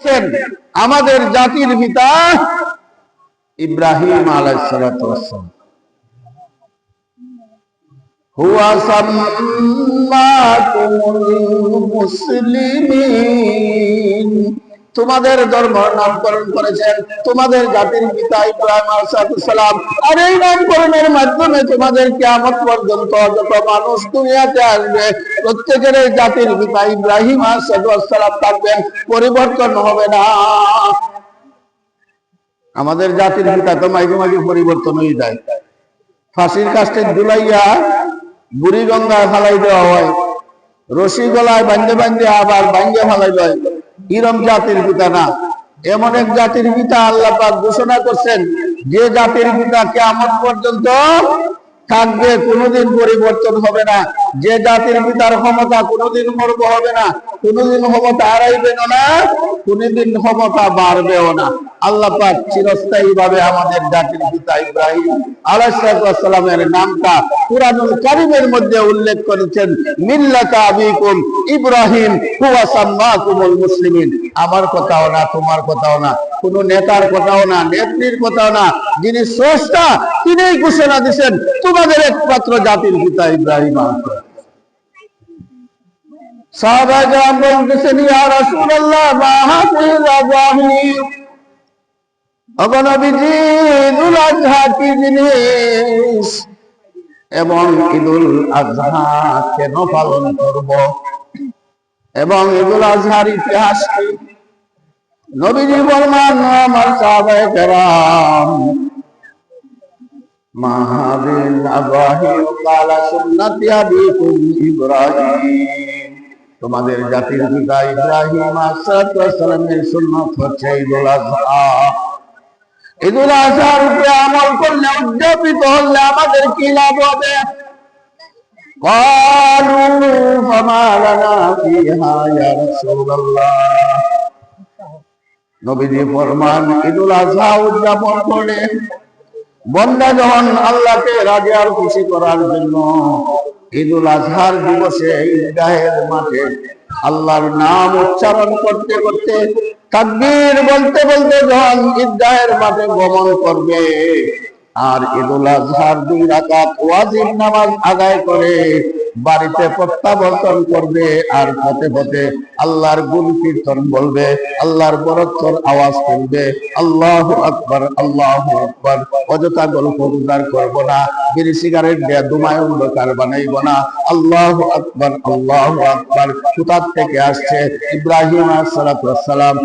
করেছেন আমাদের জাতির পিতা ইব্রাহিম আলাইহিস সালাতু ওয়াস সালাম। হুয়া সাম্মাকুমুল মুসলিমিন, তোমাদের ধর্ম নামকরণ করেছেন তোমাদের জাতির পিতা ইব্রাহিম আলাইহিস সালাম। আর এই নামকরণের মাধ্যমে তোমাদের কিয়ামত পর্যন্ত যত মানুষ দুনিয়াতে আসবে প্রত্যেকের জাতির পিতা ইব্রাহিম আলাইহিস সালাম থাকবেন, পরিবর্তন হবে না। আমাদের জাতির পিতা তো মাঝে মাঝে পরিবর্তন হয়ে যায়। ফাঁসির কাস্টে ঝুলাইয়া বুড়ি গঙ্গায় ফালাই দেওয়া হয়, রশি গলায় বান্ধে বান্ধে আবার বাঙ্গে ফালাই দেয়। ইরম জাতির পিতা না, এমন এক জাতির পিতা আল্লাহ পাক ঘোষণা করছেন যে জাতির পিতা কিয়ামত পর্যন্ত থাকবে, কোনোদিন পরিবর্তন হবে না। যে জাতির পিতার ক্ষমতা কোনোদিন মরব হবে না, কোনোদিন ক্ষমতা হারাইবে না, কোনোদিন ক্ষমতা বাড়বেও না। আল্লাহ পাক চিরস্থায়ী ভাবে আমাদের জাতির পিতা ইব্রাহিম আলাইহিস সালামের নামটা কুরআনুল কারীমের মধ্যে উল্লেখ করেছেন, মিল্লাতা আবিকুম ইব্রাহিম হুয়া সাম্মাকুমুল মুসলিমিন। আমার কথাও না, তোমার কথাও না, কোন নেতার কথাও না, নেত্রীর কথাও না, যিনি স্রষ্টা তিনিই ঘোষণা দিয়েছেন তোমাদের একমাত্র জাতির পিতা ইব্রাহিম আলাইহিস। সাহাবায়ে কেরাম বলতেছেন, ইয়া রাসূলুল্লাহ মা হাফিজ ইব্রাহিম, ওগো নবীজি ঈদুল আযহা কি জিনিস এবং ঈদুল আযহা কেন পালন করব এবং ঈদুল আযহার ইতিহাস কি? নবীজি বললেন, আমার সাহাবায়ে কেরাম মা হাবিল ইব্রাহিম কালা সুন্নাতি আবিকুম ইব্রাহিম, তোমাদের জাতির পিতা ইব্রাহিম আলাইহিস সালামের সুন্নাত হচ্ছে ঈদুল আযহা। ঈদুল আযহার উপরে আমল করলে, উদ্যাপিত হলে আমাদের কি লাভ হবে? ক্বালু ফামা লানা ফিহা ইয়া রাসূলুল্লাহ। নবীজি ফরমান, ঈদুল আযহা উদযাপন করে বন্দা যখন আল্লাহকে রাজি আর খুশি করার জন্য ঈদুল আযহার দিবসে ঈদগাহের মাঠে আল্লাহর নাম উচ্চারণ করতে করতে, তাকবীর বলতে বলতে যখন ঈদগাহের মাঠে গমন করবে আর ঈদুল আযহার 2 রাকাত ওয়াজিব নামাজ আদায় করে বাড়িতে প্রত্যাবর্তন করবে আর পথে পথে আল্লাহর গুণ কীর্তন বলবে, আল্লাহর বরকতের আওয়াজ তুলবে, আল্লাহু আকবার আল্লাহু আকবার। অযথা গল্প গুজর করব না, বিড়ি সিগারেট দিয়ে দুমায় অন্ধকার বানাইব না। আল্লাহু আকবার আল্লাহু আকবার। কোথা থেকে আসছে? ইব্রাহিম আলাইহিস সালাম